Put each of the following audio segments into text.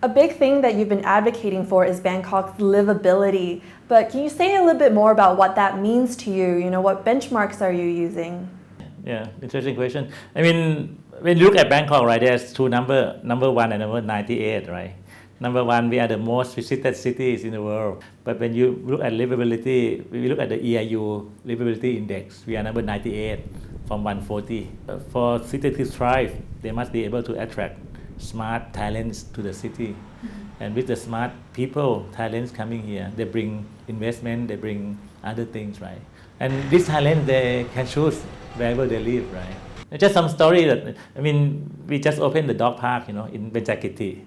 A big thing that you've been advocating for is Bangkok's livability. But can you say a little bit more about what that means to you? You know, what benchmarks are you using? Yeah, interesting question. I mean, when you look at Bangkok, right, there's two number one and number 98, right? Number one, we are the most visited cities in the world. But when you look at livability, we look at the EIU livability index, we are number 98 from 140. For city to thrive, they must be able to attract smart talents to the city. And with the smart people, talents coming here, they bring investment, they bring other things, right? And these talents, they can choose wherever they live, right? Just some story that, I mean, we just opened the dog park, you know, in Benjakiti.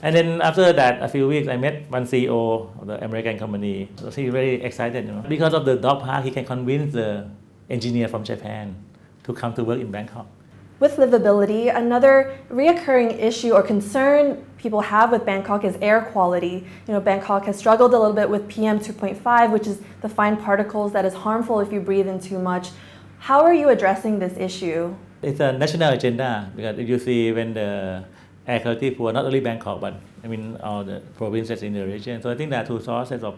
And then after that, a few weeks, I met one CEO of the American company. So he's very excited, you know. Because of the dog park, he can convince the engineer from Japan to come to work in Bangkok. With livability, another reoccurring issue or concern people have with Bangkok is air quality. You know, Bangkok has struggled a little bit with PM 2.5, which is the fine particles that is harmful if you breathe in too much. How are you addressing this issue? It's a national agenda because if you see when the air quality poor, not only Bangkok, but I mean all the provinces in the region. So I think there are two sources of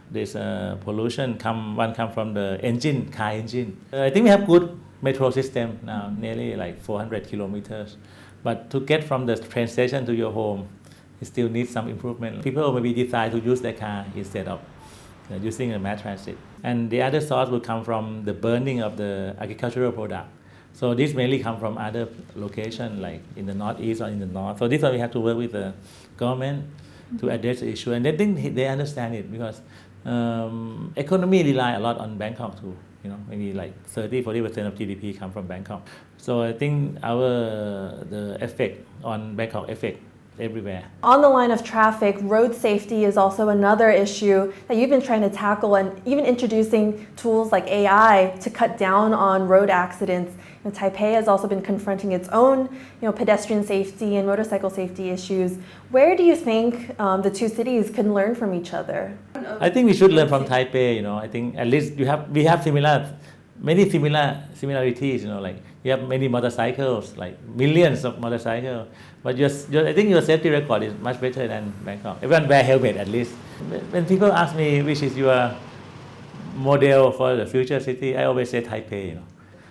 this pollution. One comes from the engine, car engine. I think we have good metro system now, nearly like 400 kilometers. But to get from the train station to your home, it still needs some improvement. People maybe decide to use their car instead of using a mass transit. And the other source will come from the burning of the agricultural product. So this mainly come from other locations like in the northeast or in the north. So this one we have to work with the government to address the issue. And I think they understand it because economy rely a lot on Bangkok too. You know, maybe like 30-40% of GDP come from Bangkok. So I think the effect on Bangkok affect everywhere. On the line of traffic, road safety is also another issue that you've been trying to tackle, and even introducing tools like AI to cut down on road accidents. You know, Taipei has also been confronting its own, pedestrian safety and motorcycle safety issues. Where do you think the two cities can learn from each other? I think we should learn from Taipei. You know, I think at least we have many similarities. You know, like you have many motorcycles, like millions of motorcycles. But I think your safety record is much better than Bangkok. Everyone wear helmet at least. When people ask me which is your model for the future city, I always say Taipei. You know,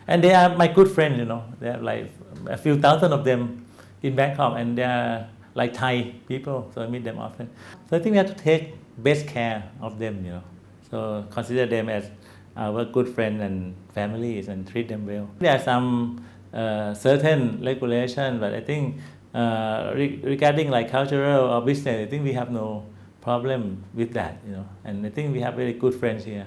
and they are my good friends. You know, they have like a few thousand of them in Bangkok, and they are like Thai people, so I meet them often. So I think we have to take best care of them. You know, so consider them as our good friends and families and treat them well. There are some certain regulations, but I think regarding like cultural or business, I think we have no problem with that, you know. And I think we have very good friends here.